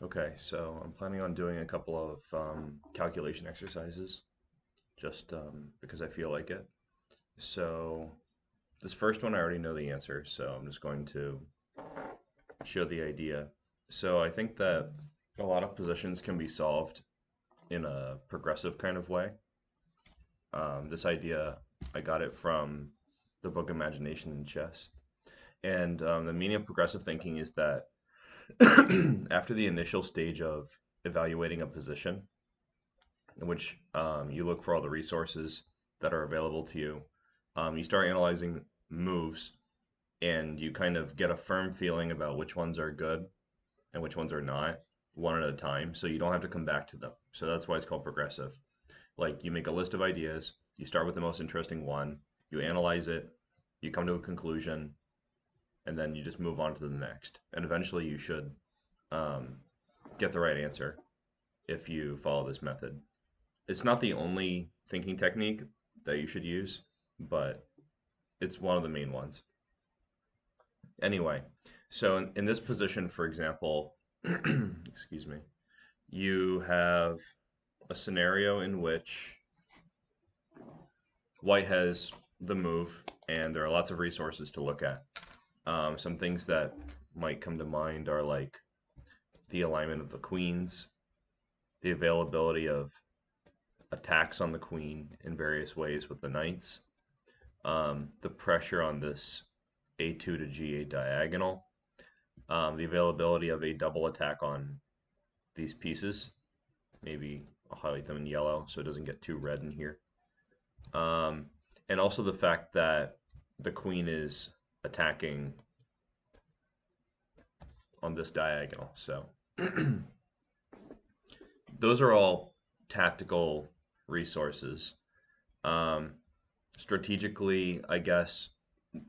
Okay, so I'm planning on doing a couple of calculation exercises just because I feel like it. So this first one I already know the answer, so I'm just going to show the idea. So I think that a lot of positions can be solved in a progressive kind of way. This idea, I got it from the book Imagination in Chess. And the meaning of progressive thinking is that after the initial stage of evaluating a position, in which you look for all the resources that are available to you. You start analyzing moves, and you kind of get a firm feeling about which ones are good and which ones are not, one at a time. So you don't have to come back to them. So that's why it's called progressive. Like you make a list of ideas, you start with the most interesting one, you analyze it, you come to a conclusion, and then you just move on to the next. And eventually you should um, get the right answer if you follow this method. It's not the only thinking technique that you should use, but it's one of the main ones. Anyway, so in this position, for example, excuse me, you have a scenario in which white has the move, and there are lots of resources to look at. Some things that might come to mind are like the alignment of the queens, the availability of attacks on the queen in various ways with the knights, the pressure on this a2 to g8 diagonal, the availability of a double attack on these pieces. Maybe I'll highlight them in yellow so it doesn't get too red in here. Um, and also the fact that the queen is attacking on this diagonal. So those are all tactical resources. Um, Strategically, I guess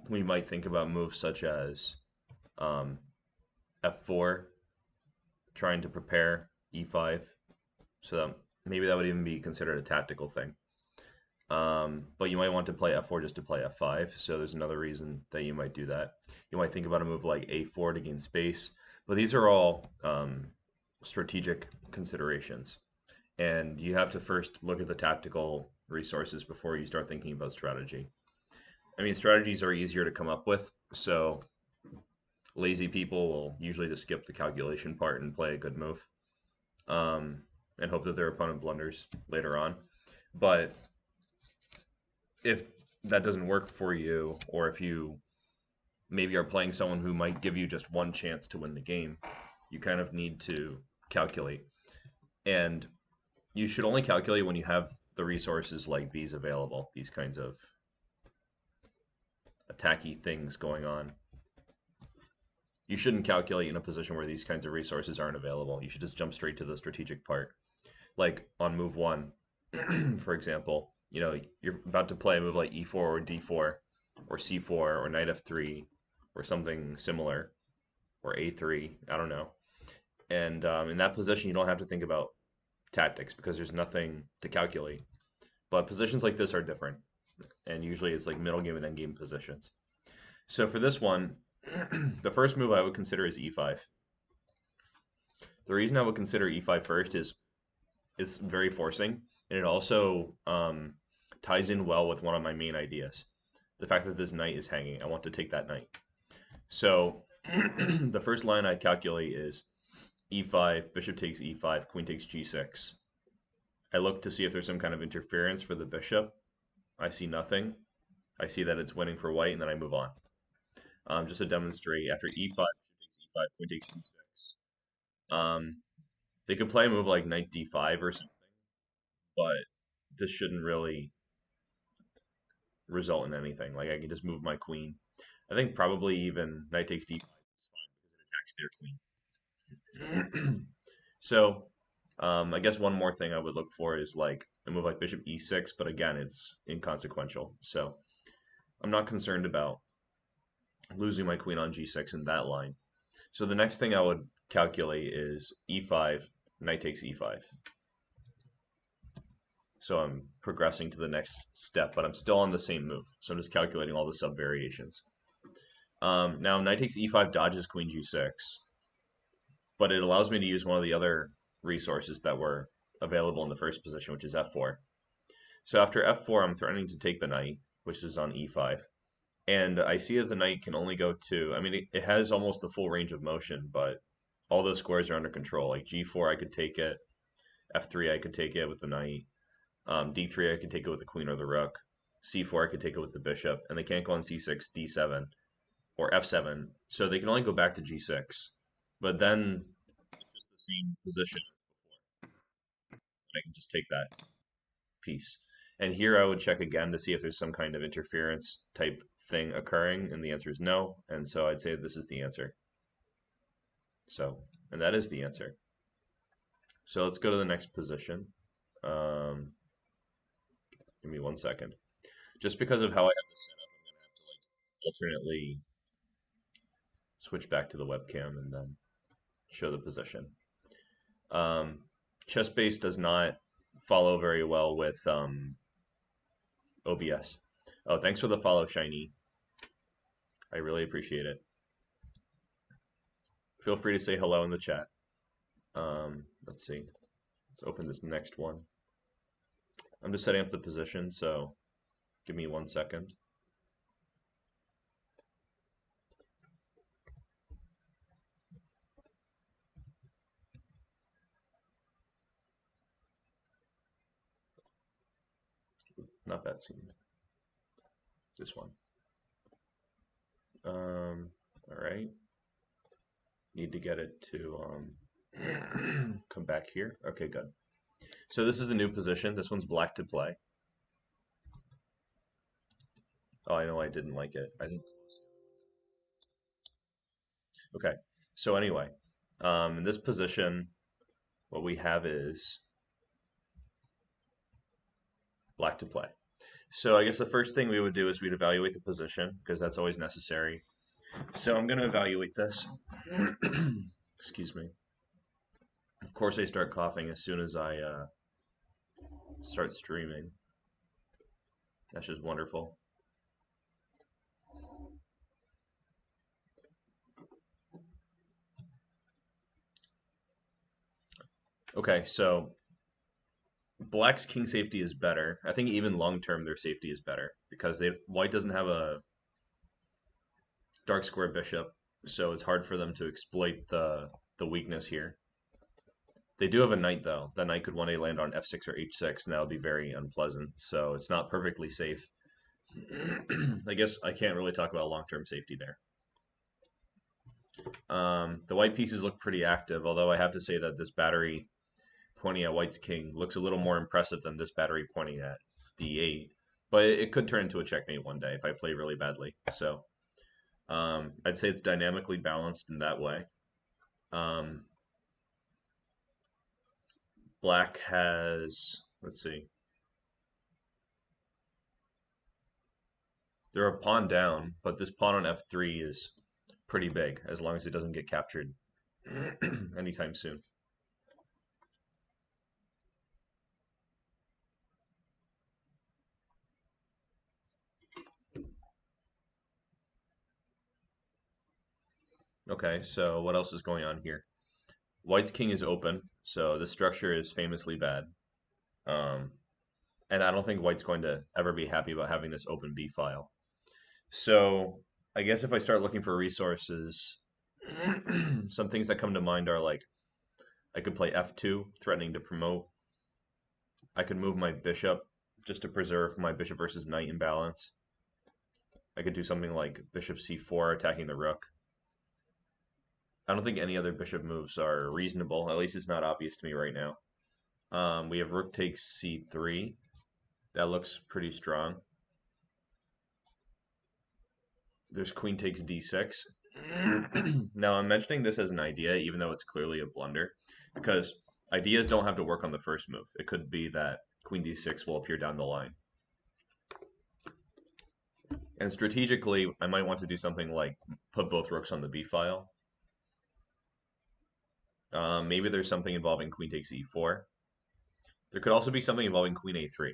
we might think about moves such as um, f4, trying to prepare e5. So that maybe that would even be considered a tactical thing. But you might want to play f4 just to play f5. So there's another reason that you might do that. You might think about a move like a4 to gain space. But these are all strategic considerations. And you have to first look at the tactical resources before you start thinking about strategy. I mean, strategies are easier to come up with. So lazy people will usually just skip the calculation part and play a good move, um, and hope that their opponent blunders later on. But if that doesn't work for you, or if you maybe are playing someone who might give you just one chance to win the game, you kind of need to calculate. And you should only calculate when you have the resources like these available, these kinds of attacky things going on. You shouldn't calculate in a position where these kinds of resources aren't available. You should just jump straight to the strategic part. Like on move one, for example, you're about to play a move like e4 or d4 or c4 or knight f3 or something similar or a3. I don't know. And in that position, you don't have to think about tactics because there's nothing to calculate. But positions like this are different, and usually it's like middle game and end game positions. So for this one, the first move I would consider is e5. The reason I would consider e5 first is it's very forcing, and it also ties in well with one of my main ideas. The fact that this knight is hanging, I want to take that knight. So the first line I calculate is e5, bishop takes e5, queen takes g6. I look to see if there's some kind of interference for the bishop. I see nothing. I see that it's winning for white, and then I move on. Just to demonstrate, after e5, bishop takes e5, queen takes g6. Um, they could play a move like knight d5 or something, but this shouldn't really result in anything. Like I can just move my queen. I think probably even knight takes d5 is fine because it attacks their queen. So I guess one more thing I would look for is like a move like bishop e6, but again, it's inconsequential. So I'm not concerned about losing my queen on g6 in that line. So the next thing I would calculate is e5, knight takes e5. So I'm progressing to the next step, but I'm still on the same move. So I'm just calculating all the sub variations. Now knight takes e5 dodges queen g6. but it allows me to use one of the other resources that were available in the first position, which is f4. So after f4, I'm threatening to take the knight, which is on e5. And I see that the knight can only go to, I mean, it has almost the full range of motion, but all those squares are under control. Like g4, I could take it. f3, I could take it with the knight. d3, I could take it with the queen or the rook. c4, I could take it with the bishop. And they can't go on c6, d7, or f7. So they can only go back to g6. But then it's just the same position. I can just take that piece. And here I would check again to see if there's some kind of interference type thing occurring, and the answer is no. And so I'd say this is the answer. So, and that is the answer. So let's go to the next position. Give me 1 second. Just because of how I have this set up, I'm going to have to like alternately switch back to the webcam and then show the position. Chessbase does not follow very well with OBS. Oh, thanks for the follow, Shiny. I really appreciate it. Feel free to say hello in the chat. Let's see. Let's open this next one. I'm just setting up the position, so give me 1 second. Not that scene. This one. All right. Need to get it to come back here. Okay, good. So this is a new position. This one's black to play. Oh, I know I didn't like it. I didn't close it. Okay. So anyway, in this position, what we have is black to play. So I guess the first thing we would do is we'd evaluate the position, because that's always necessary. So I'm going to evaluate this. Excuse me. Of course I start coughing as soon as I start streaming. That's just wonderful. Okay, so black's king safety is better. I think even long term their safety is better because white doesn't have a dark square bishop, so it's hard for them to exploit the weakness here. They do have a knight though. That knight could one day land on f6 or h6, and that would be very unpleasant. So it's not perfectly safe. I guess I can't really talk about long-term safety there. The white pieces look pretty active, although I have to say that this battery pointing at white's king looks a little more impressive than this battery pointing at d8. But it could turn into a checkmate one day if I play really badly. So I'd say it's dynamically balanced in that way. Black has, let's see, they're a pawn down, but this pawn on f3 is pretty big as long as it doesn't get captured anytime soon. Okay, so what else is going on here? White's king is open, so this structure is famously bad. And I don't think white's going to ever be happy about having this open b file. So I guess if I start looking for resources, some things that come to mind are like I could play f2, threatening to promote. I could move my bishop just to preserve my bishop versus knight imbalance. I could do something like bishop c4, attacking the rook. I don't think any other bishop moves are reasonable. At least it's not obvious to me right now. We have rook takes c3. That looks pretty strong. There's queen takes d6. Now I'm mentioning this as an idea, even though it's clearly a blunder, because ideas don't have to work on the first move. It could be that queen d6 will appear down the line. And strategically, I might want to do something like put both rooks on the b file. Maybe there's something involving queen takes e4. There could also be something involving queen a3.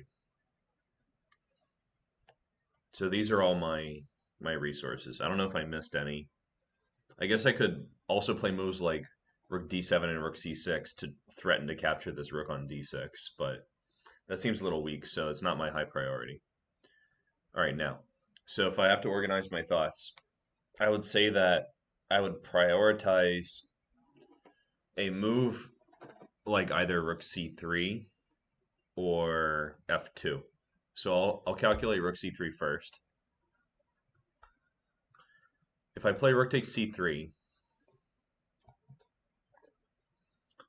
So these are all my resources. I don't know if I missed any. I guess I could also play moves like rook d7 and rook c6 to threaten to capture this rook on d6, but that seems a little weak, so it's not my high priority. All right, now, so if I have to organize my thoughts, I would say that I would prioritize a move like either rook c3 or f2. So I'll calculate rook c3 first. If I play rook takes c3,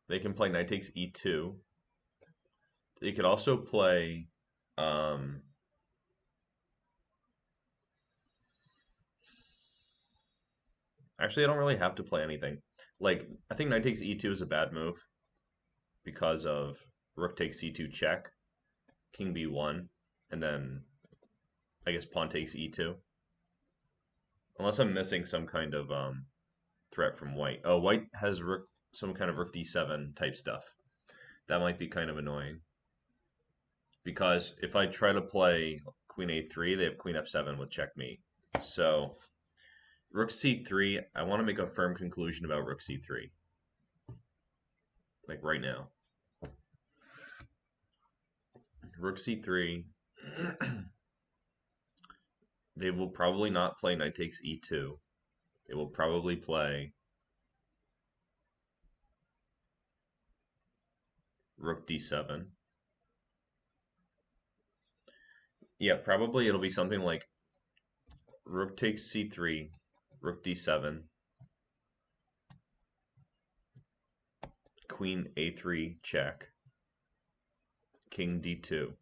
they can play knight takes e2. They could also play actually, I don't really have to play anything. Like, I think knight takes e2 is a bad move because of rook takes c2 check, king b1, and then I guess pawn takes e2. Unless I'm missing some kind of threat from white. Oh, white has rook, some kind of rook d7 type stuff. That might be kind of annoying. Because if I try to play queen a3, they have queen f7 with checkmate. So rook c3, I want to make a firm conclusion about rook c3. Like right now. Rook c3. They will probably not play knight takes e2. They will probably play rook d7. Yeah, probably it'll be something like rook takes c3, rook d7, queen a3 check, king d2.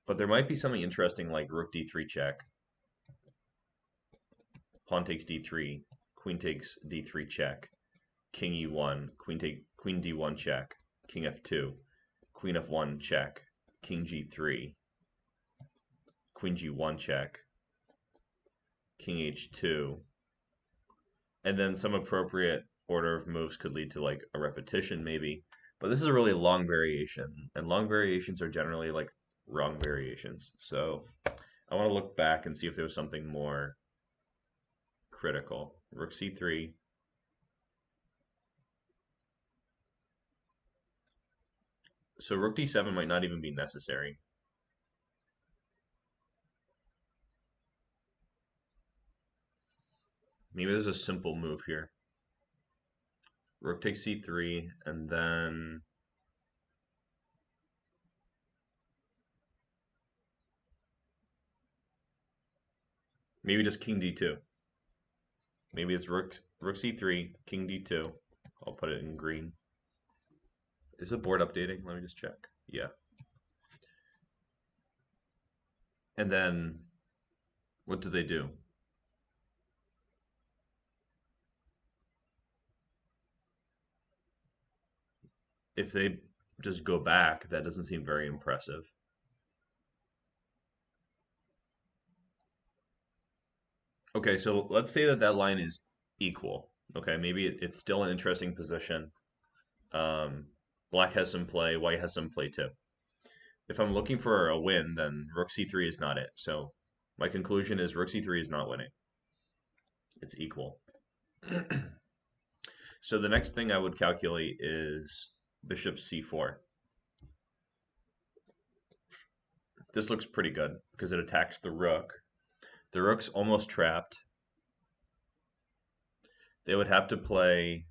But there might be something interesting like rook d3 check, pawn takes d3, queen takes d3 check, king e1, queen d1 check, king f2, queen f1 check, king g3, queen g1 check, king h2, and then some appropriate order of moves could lead to like a repetition maybe. But this is a really long variation, and long variations are generally like wrong variations. So I want to look back and see if there was something more critical. Rook c3. So rook d7 might not even be necessary. Maybe there's a simple move here. Rook takes c3, and then maybe just king d2. Maybe it's rook c3, king d2. I'll put it in green. Is the board updating? Let me just check. Yeah. And then what do they do? If they just go back, that doesn't seem very impressive. Okay, so let's say that that line is equal. Okay, maybe it's still an interesting position. Black has some play, white has some play too. If I'm looking for a win, then rook c3 is not it. So my conclusion is rook c3 is not winning. It's equal. So the next thing I would calculate is bishop c4. This looks pretty good because it attacks the rook. The rook's almost trapped. They would have to play,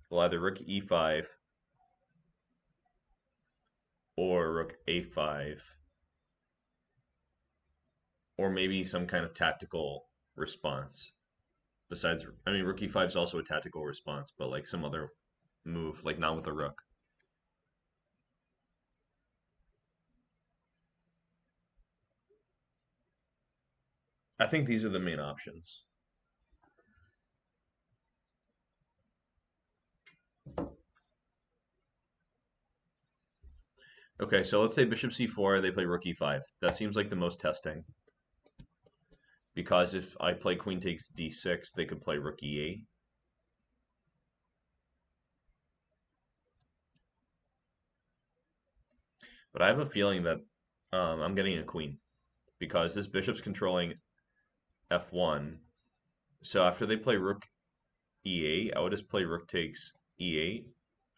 well, either rook e5 or rook a5, or maybe some kind of tactical response. Besides, I mean, rook e5 is also a tactical response, but like some other move, like not with a rook. I think these are the main options. Okay, so let's say bishop c4, they play rook e5. That seems like the most testing. Because if I play queen takes d6, they could play rook e8. But I have a feeling that I'm getting a queen because this bishop's controlling f1. So after they play rook e8, I would just play rook takes e8,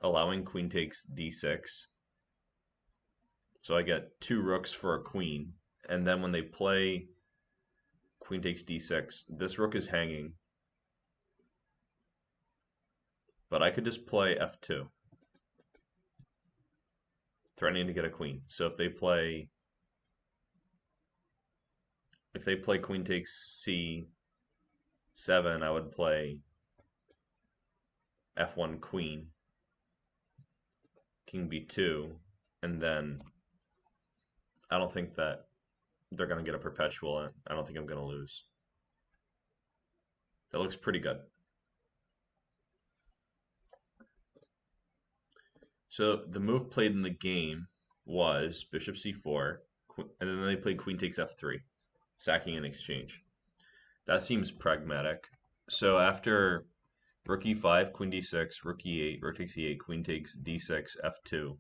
allowing queen takes d6. So I get 2 rooks for a queen. And then when they play queen takes d6, this rook is hanging. But I could just play f2, threatening to get a queen. So if they play queen takes c7, I would play f1 queen, king b2, and then I don't think that they're going to get a perpetual. I don't think I'm going to lose. That looks pretty good. So the move played in the game was bishop c4, and then they played queen takes f3, sacking in exchange. That seems pragmatic. So after rook e5, queen d6, rook e8, rook takes e8, queen takes d6, f2.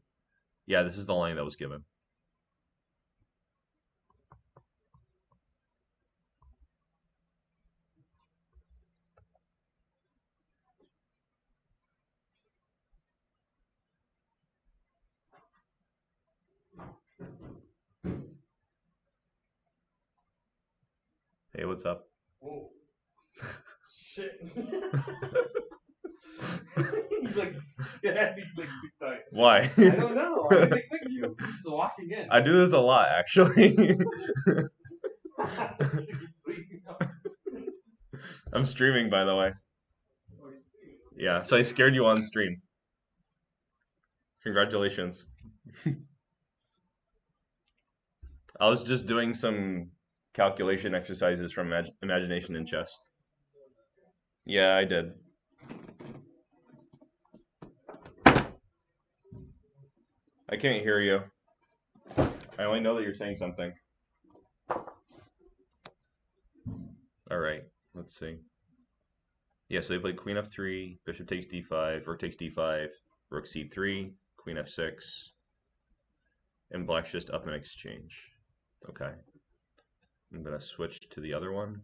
Yeah, this is the line that was given. Hey, what's up? Whoa. Shit. He's like scared, he's like big time. Why? I don't know. I didn't expect you. Just walking in. I do this a lot, actually. I'm streaming, by the way. Yeah, so I scared you on stream. Congratulations. I was just doing some calculation exercises from Imagination in Chess. Yeah, I did. I can't hear you. I only know that you're saying something. All right, let's see. Yeah, so they played queen f3, bishop takes d5, rook takes d5, rook c3, queen f6, and black's just up in exchange. Okay. I'm going to switch to the other one.